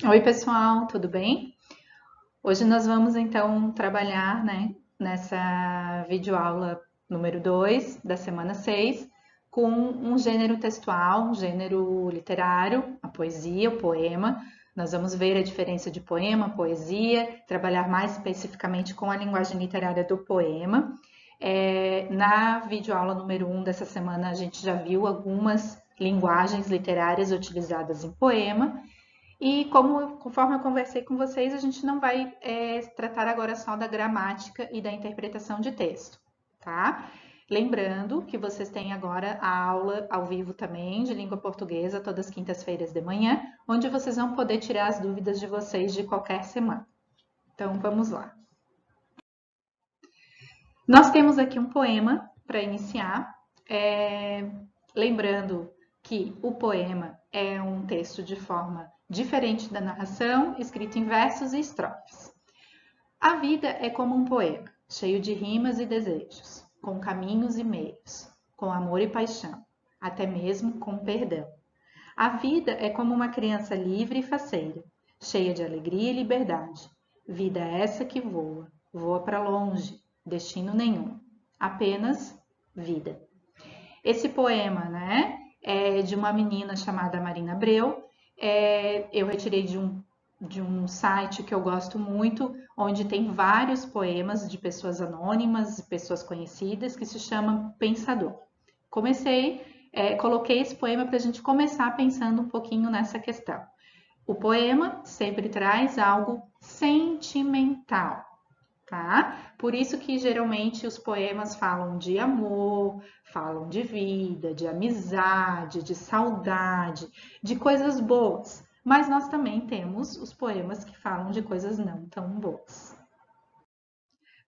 Oi, pessoal, tudo bem? Hoje nós vamos então trabalhar, nessa videoaula número 2 da semana 6, com um gênero textual, um gênero literário, a poesia, o poema. Nós vamos ver a diferença de poema, poesia, trabalhar mais especificamente com a linguagem literária do poema. Na videoaula número 1 dessa semana, a gente já viu algumas linguagens literárias utilizadas em poema. E conforme eu conversei com vocês, a gente não vai tratar agora só da gramática e da interpretação de texto, tá? Lembrando que vocês têm agora a aula ao vivo também de língua portuguesa, todas as quintas-feiras de manhã, onde vocês vão poder tirar as dúvidas de vocês de qualquer semana. Então, vamos lá. Nós temos aqui um poema para iniciar. Lembrando que o poema é um texto de forma diferente da narração, escrito em versos e estrofes. A vida é como um poema, cheio de rimas e desejos, com caminhos e meios, com amor e paixão, até mesmo com perdão. A vida é como uma criança livre e faceira, cheia de alegria e liberdade. Vida é essa que voa, voa para longe, destino nenhum, apenas vida. Esse poema, é de uma menina chamada Marina Abreu. Eu retirei de um site que eu gosto muito, onde tem vários poemas de pessoas anônimas, pessoas conhecidas, que se chama Pensador. Coloquei esse poema para a gente começar pensando um pouquinho nessa questão. O poema sempre traz algo sentimental, tá? Por isso que geralmente os poemas falam de amor, falam de vida, de amizade, de saudade, de coisas boas. Mas nós também temos os poemas que falam de coisas não tão boas.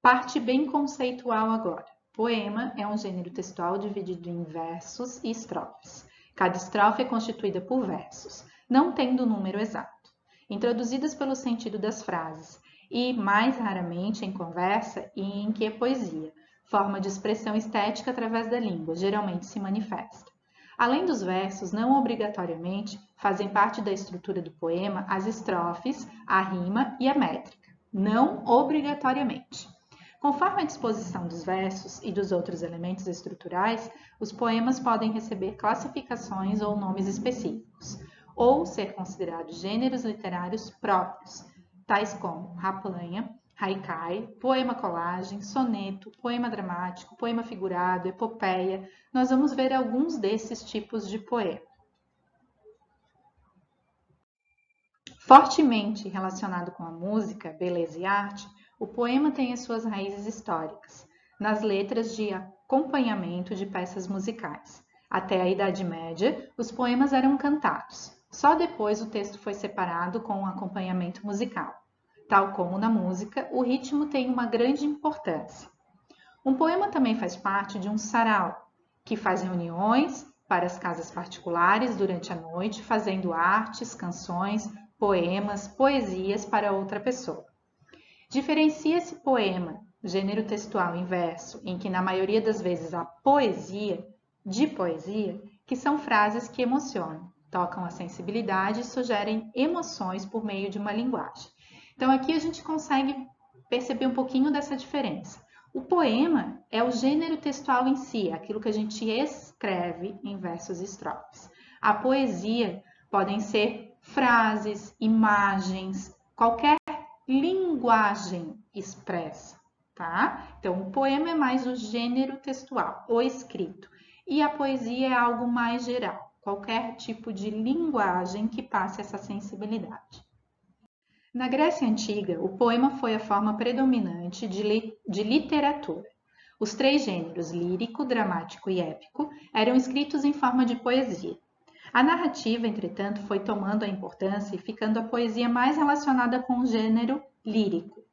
Parte bem conceitual agora. Poema é um gênero textual dividido em versos e estrofes. Cada estrofe é constituída por versos, não tendo número exato, introduzidas pelo sentido das frases, e, mais raramente, em conversa e em que a poesia, forma de expressão estética através da língua, geralmente se manifesta. Além dos versos, não obrigatoriamente fazem parte da estrutura do poema as estrofes, a rima e a métrica. Não obrigatoriamente. Conforme a disposição dos versos e dos outros elementos estruturais, os poemas podem receber classificações ou nomes específicos, ou ser considerados gêneros literários próprios, tais como raplanha, haikai, poema colagem, soneto, poema dramático, poema figurado, epopeia. Nós vamos ver alguns desses tipos de poema. Fortemente relacionado com a música, beleza e arte, o poema tem as suas raízes históricas, nas letras de acompanhamento de peças musicais. Até a Idade Média, os poemas eram cantados. Só depois o texto foi separado com um acompanhamento musical. Tal como na música, o ritmo tem uma grande importância. Um poema também faz parte de um sarau, que faz reuniões para as casas particulares durante a noite, fazendo artes, canções, poemas, poesias para outra pessoa. Diferencia-se poema, gênero textual em verso, em que na maioria das vezes há poesia, de poesia, que são frases que emocionam, tocam a sensibilidade e sugerem emoções por meio de uma linguagem. Então aqui a gente consegue perceber um pouquinho dessa diferença. O poema é o gênero textual em si, aquilo que a gente escreve em versos e estrofes. A poesia podem ser frases, imagens, qualquer linguagem expressa, tá? Então, o poema é mais o gênero textual, o escrito, e a poesia é algo mais geral, qualquer tipo de linguagem que passe essa sensibilidade. Na Grécia Antiga, o poema foi a forma predominante de literatura. Os três gêneros, lírico, dramático e épico, eram escritos em forma de poesia. A narrativa, entretanto, foi tomando a importância e ficando a poesia mais relacionada com o gênero lírico.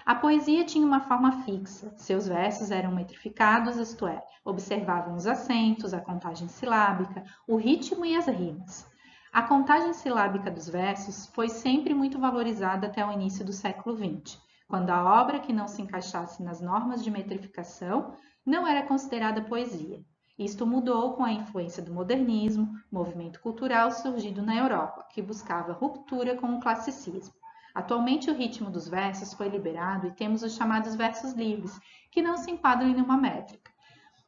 A poesia tinha uma forma fixa, seus versos eram metrificados, isto é, observavam os acentos, a contagem silábica, o ritmo e as rimas. A contagem silábica dos versos foi sempre muito valorizada até o início do século XX, quando a obra que não se encaixasse nas normas de metrificação não era considerada poesia. Isto mudou com a influência do modernismo, movimento cultural surgido na Europa, que buscava ruptura com o classicismo. Atualmente, o ritmo dos versos foi liberado e temos os chamados versos livres, que não se enquadram em nenhuma métrica.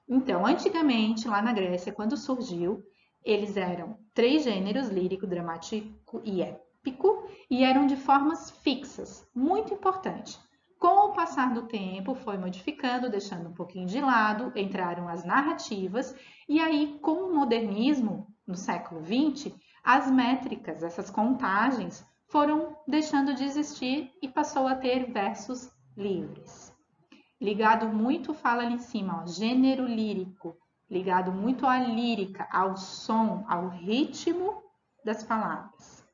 Então, antigamente, lá na Grécia, quando surgiu, eles eram 3 gêneros, lírico, dramático e épico, e eram de formas fixas, muito importante. Com o passar do tempo, foi modificando, deixando um pouquinho de lado, entraram as narrativas, e aí, com o modernismo, no século XX, as métricas, essas contagens, foram deixando de existir e passou a ter versos livres. Ligado muito, fala ali em cima, ó, gênero lírico, ligado muito à lírica, ao som, ao ritmo das palavras.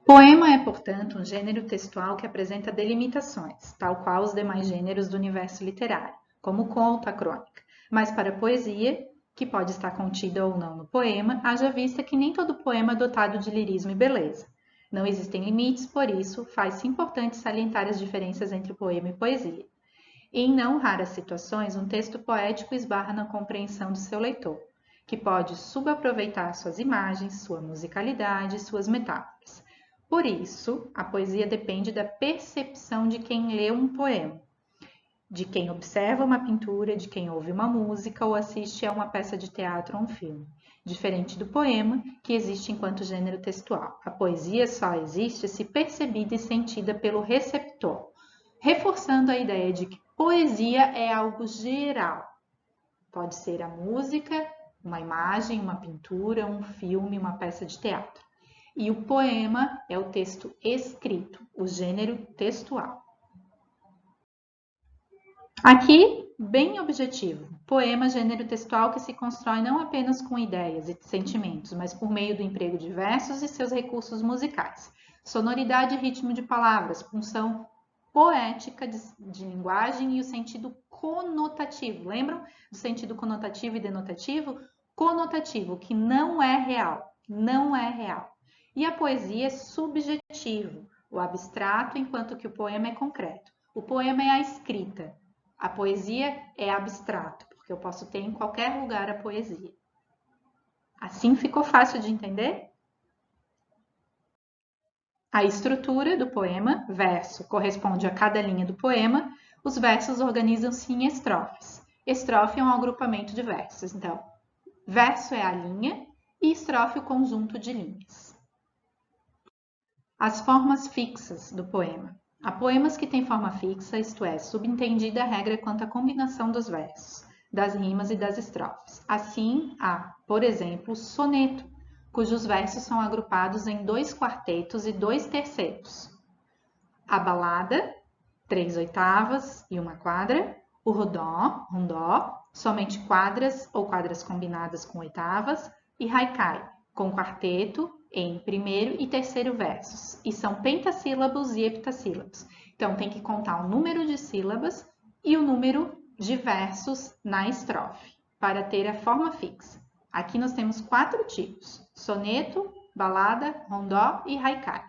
Poema é, portanto, um gênero textual que apresenta delimitações, tal qual os demais gêneros do universo literário, como o conto, a crônica. Mas para a poesia, que pode estar contida ou não no poema, haja vista que nem todo poema é dotado de lirismo e beleza. Não existem limites, por isso, faz-se importante salientar as diferenças entre poema e poesia. Em não raras situações, um texto poético esbarra na compreensão do seu leitor, que pode subaproveitar suas imagens, sua musicalidade, suas metáforas. Por isso, a poesia depende da percepção de quem lê um poema, de quem observa uma pintura, de quem ouve uma música ou assiste a uma peça de teatro ou um filme. Diferente do poema, que existe enquanto gênero textual. A poesia só existe se percebida e sentida pelo receptor, reforçando a ideia de que poesia é algo geral. Pode ser a música, uma imagem, uma pintura, um filme, uma peça de teatro. E o poema é o texto escrito, o gênero textual. Aqui, bem objetivo, poema, gênero textual que se constrói não apenas com ideias e sentimentos, mas por meio do emprego de versos e seus recursos musicais. Sonoridade e ritmo de palavras, função poética de linguagem e o sentido conotativo. Lembram do sentido conotativo e denotativo? Conotativo, que não é real, não é real. E a poesia é subjetivo, o abstrato, enquanto que o poema é concreto. O poema é a escrita. A poesia é abstrato, porque eu posso ter em qualquer lugar a poesia. Assim ficou fácil de entender? A estrutura do poema, verso, corresponde a cada linha do poema. Os versos organizam-se em estrofes. Estrofe é um agrupamento de versos. Então, verso é a linha e estrofe o conjunto de linhas. As formas fixas do poema. Há poemas que têm forma fixa, isto é, subentendida a regra quanto à combinação dos versos, das rimas e das estrofes. Assim, há, por exemplo, o soneto, cujos versos são agrupados em 2 quartetos e 2 tercetos. A balada, 3 oitavas e 1 quadra. O rondó, somente quadras ou quadras combinadas com oitavas. E haikai, com quarteto em primeiro e terceiro versos, e são pentassílabos e heptassílabos. Então, tem que contar o número de sílabas e o número de versos na estrofe, para ter a forma fixa. Aqui nós temos 4 tipos: soneto, balada, rondó e haikai.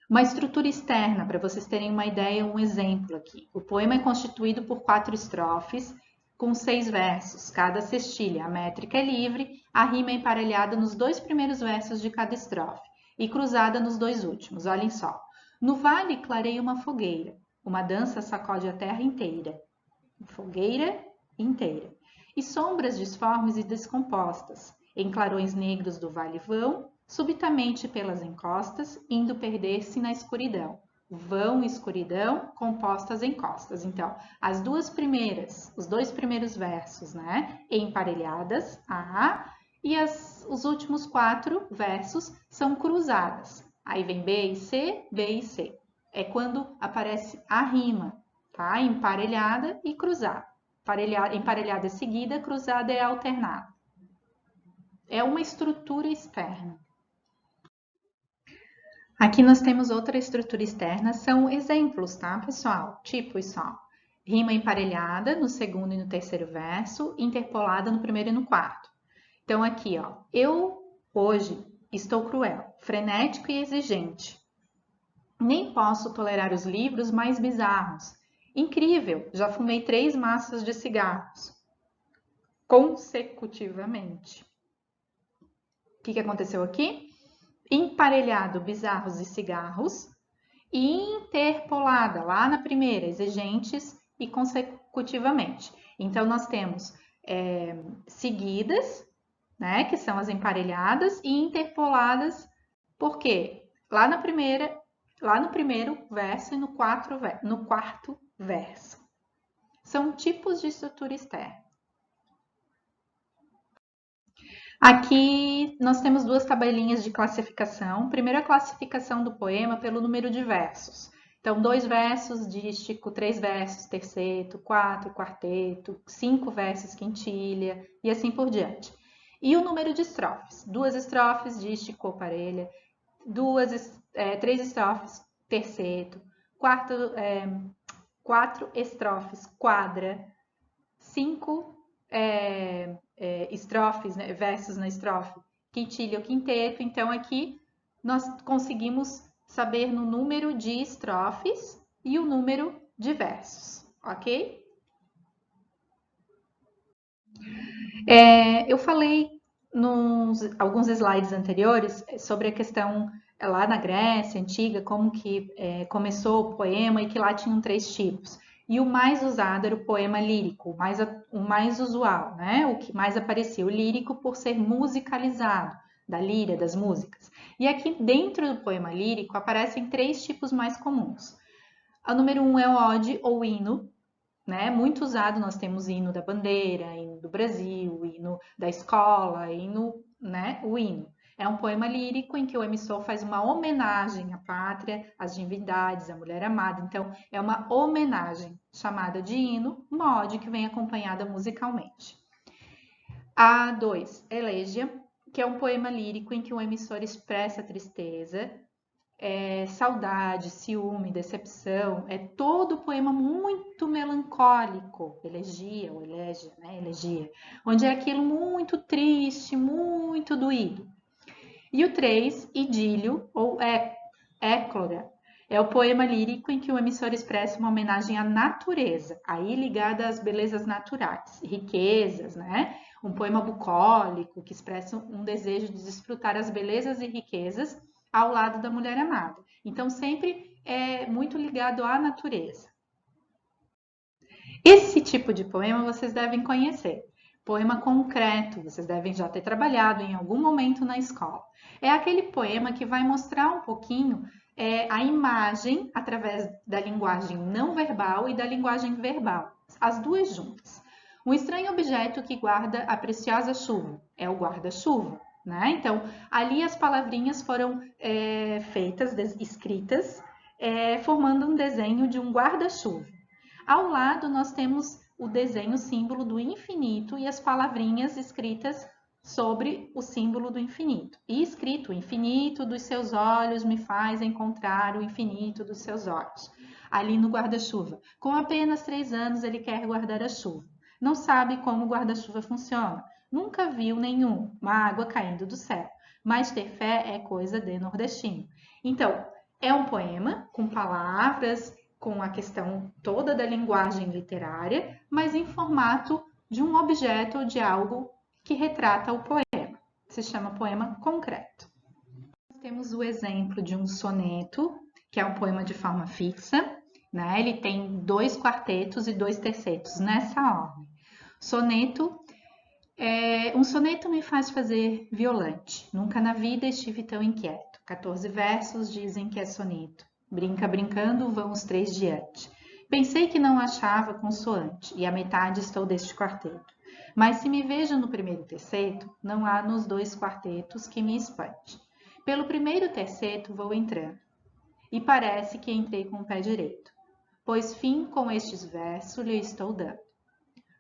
Uma estrutura externa, para vocês terem uma ideia, um exemplo aqui. O poema é constituído por 4 estrofes, com 6 versos, cada cestilha. A métrica é livre, a rima é emparelhada nos 2 primeiros versos de cada estrofe e cruzada nos 2 últimos. Olhem só. No vale clareia uma fogueira, uma dança sacode a terra inteira. Fogueira inteira. E sombras disformes e descompostas, em clarões negros do vale vão, subitamente pelas encostas, indo perder-se na escuridão. Vão, escuridão, compostas em costas. Então, os 2 primeiros versos, né, emparelhadas, e os últimos 4 versos são cruzadas. Aí vem B e C, B e C. É quando aparece a rima, tá? Emparelhada e cruzada. Emparelhada é seguida, cruzada é alternada. É uma estrutura externa. Aqui nós temos outra estrutura externa, são exemplos, tá, pessoal? Tipos só. Rima emparelhada no segundo e no terceiro verso, interpolada no primeiro e no quarto. Então, aqui, ó, eu hoje estou cruel, frenético e exigente. Nem posso tolerar os livros mais bizarros. Incrível, já fumei 3 maços de cigarros consecutivamente. O que aconteceu aqui? Emparelhado bizarros e cigarros e interpolada lá na primeira, exigentes e consecutivamente. Então, nós temos seguidas, né, que são as emparelhadas, e interpoladas, por quê? Lá no primeiro verso e no quarto verso. São tipos de estrutura externa. Aqui nós temos 2 tabelinhas de classificação. Primeiro, a classificação do poema pelo número de versos. Então, 2 versos, dístico, 3 versos, terceto, 4, quarteto, 5 versos, quintilha e assim por diante. E o número de estrofes. 2 estrofes, dístico ou parelha, 3 estrofes, terceto, 4 estrofes, quadra, 5 estrofes, né, versos na estrofe, quintilha ou quinteto. Então, aqui nós conseguimos saber no número de estrofes e o número de versos, ok? Eu falei nos alguns slides anteriores sobre a questão lá na Grécia Antiga, como que começou o poema e que lá tinham 3 tipos. E o mais usado era o poema lírico, o mais usual, né? O que mais aparecia, o lírico por ser musicalizado, da lira, das músicas. E aqui dentro do poema lírico aparecem 3 tipos mais comuns. A número 1 é o ode ou hino, né? Muito usado, nós temos hino da bandeira, hino do Brasil, hino da escola, hino, né? O hino. É um poema lírico em que o emissor faz uma homenagem à pátria, às divindades, à mulher amada. Então, é uma homenagem chamada de hino, uma ode que vem acompanhada musicalmente. A 2, Elegia, que é um poema lírico em que o emissor expressa tristeza, saudade, ciúme, decepção. É todo poema muito melancólico, elegia ou elegia, né? Elegia, onde é aquilo muito triste, muito doído. E o 3, idílio ou écloga, é o poema lírico em que o emissor expressa uma homenagem à natureza, aí ligada às belezas naturais, riquezas, né? Um poema bucólico que expressa um desejo de desfrutar as belezas e riquezas ao lado da mulher amada. Então, sempre é muito ligado à natureza. Esse tipo de poema vocês devem conhecer. Poema concreto, vocês devem já ter trabalhado em algum momento na escola. É aquele poema que vai mostrar um pouquinho a imagem através da linguagem não verbal e da linguagem verbal, as duas juntas. Um estranho objeto que guarda a preciosa chuva é o guarda-chuva. Né? Então, ali as palavrinhas foram feitas, escritas, formando um desenho de um guarda-chuva. Ao lado, nós temos o desenho, o símbolo do infinito e as palavrinhas escritas sobre o símbolo do infinito. E escrito, o infinito dos seus olhos me faz encontrar o infinito dos seus olhos. Ali no guarda-chuva. Com apenas 3 anos, ele quer guardar a chuva. Não sabe como o guarda-chuva funciona. Nunca viu nenhum, uma água caindo do céu. Mas ter fé é coisa de nordestino. Então, é um poema com palavras, com a questão toda da linguagem literária, mas em formato de um objeto ou de algo que retrata o poema. Se chama poema concreto. Nós temos o exemplo de um soneto, que é um poema de forma fixa, né? Ele tem 2 quartetos e 2 tercetos nessa ordem. Soneto um soneto me faz fazer violante. Nunca na vida estive tão inquieto. 14 versos dizem que é soneto. Brinca, brincando, vão os 3 diante. Pensei que não achava consoante, e a metade estou deste quarteto. Mas se me vejo no primeiro terceto, não há nos 2 quartetos que me espante. Pelo primeiro terceto vou entrando, e parece que entrei com o pé direito, pois fim com estes versos lhe estou dando.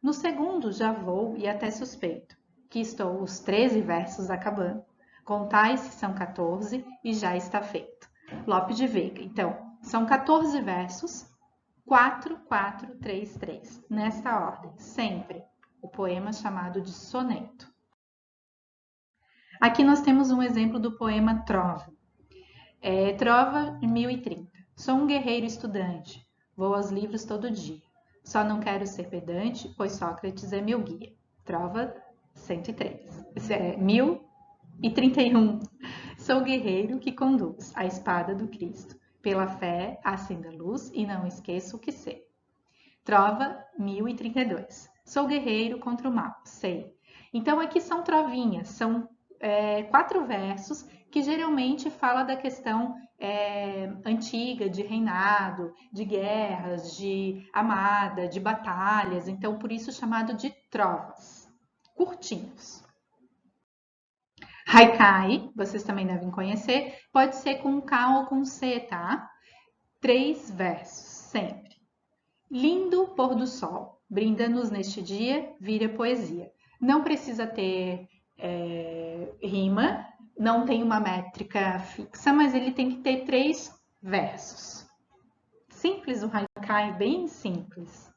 No segundo já vou e até suspeito, que estou os 13 versos acabando. Contai se são 14 e já está feito. Lope de Veiga. Então, são 14 versos, 4, 4, 3, 3. Nesta ordem, sempre. O poema chamado de soneto. Aqui nós temos um exemplo do poema Trova. Trova 1030. Sou um guerreiro estudante. Vou aos livros todo dia. Só não quero ser pedante, pois Sócrates é meu guia. Trova 103. 1031. Sou guerreiro que conduz a espada do Cristo. Pela fé, acenda a luz e não esqueça o que sei. Trova 1032. Sou guerreiro contra o mal, sei. Então aqui são trovinhas, são 4 versos que geralmente fala da questão antiga de reinado, de guerras, de amada, de batalhas. Então por isso chamado de trovas, curtinhos. Haikai, vocês também devem conhecer, pode ser com K ou com C, tá? 3 versos, sempre. Lindo pôr do sol, brinda-nos neste dia, vira poesia. Não precisa ter rima, não tem uma métrica fixa, mas ele tem que ter 3 versos. Simples, o haikai, bem simples.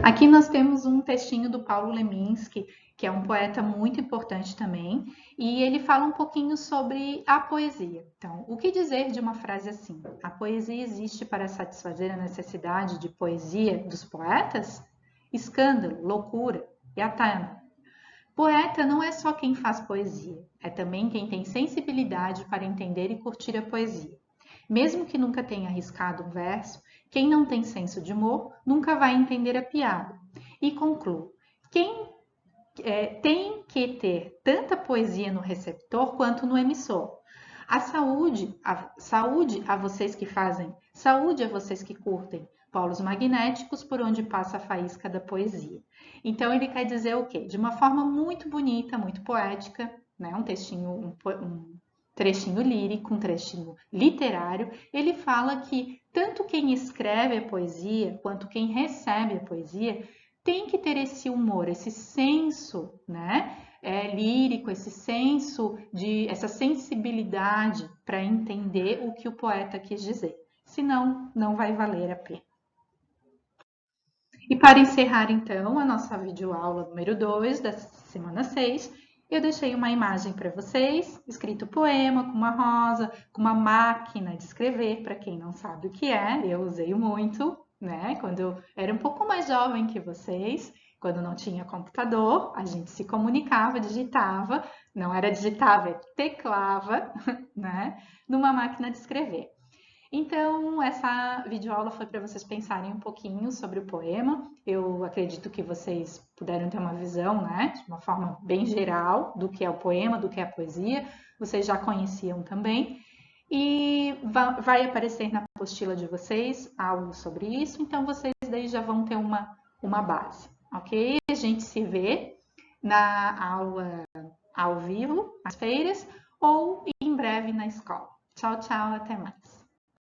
Aqui nós temos um textinho do Paulo Leminski, que é um poeta muito importante também, e ele fala um pouquinho sobre a poesia. Então, o que dizer de uma frase assim? A poesia existe para satisfazer a necessidade de poesia dos poetas? Escândalo, loucura e atano. Poeta não é só quem faz poesia, é também quem tem sensibilidade para entender e curtir a poesia. Mesmo que nunca tenha arriscado um verso, quem não tem senso de humor nunca vai entender a piada. E concluo, quem tem que ter tanta poesia no receptor quanto no emissor. Saúde a vocês que fazem, saúde a vocês que curtem, polos magnéticos por onde passa a faísca da poesia. Então ele quer dizer o quê? De uma forma muito bonita, muito poética, né? Um trechinho lírico, um trechinho literário, ele fala que tanto quem escreve a poesia quanto quem recebe a poesia tem que ter esse humor, esse senso, né, lírico, esse senso essa sensibilidade para entender o que o poeta quis dizer. Senão, não vai valer a pena. E para encerrar, então, a nossa videoaula número 2 da semana 6, eu deixei uma imagem para vocês, escrito poema com uma rosa, com uma máquina de escrever, para quem não sabe o que é, eu usei muito, né? Quando eu era um pouco mais jovem que vocês, quando não tinha computador, a gente se comunicava, digitava, não era digitava, teclava, né? Numa máquina de escrever. Então, essa videoaula foi para vocês pensarem um pouquinho sobre o poema. Eu acredito que vocês puderam ter uma visão, né, de uma forma bem geral, do que é o poema, do que é a poesia. Vocês já conheciam também. E vai aparecer na apostila de vocês algo sobre isso, então vocês daí já vão ter uma base, ok? A gente se vê na aula ao vivo, às feiras, ou em breve na escola. Tchau, tchau, até mais.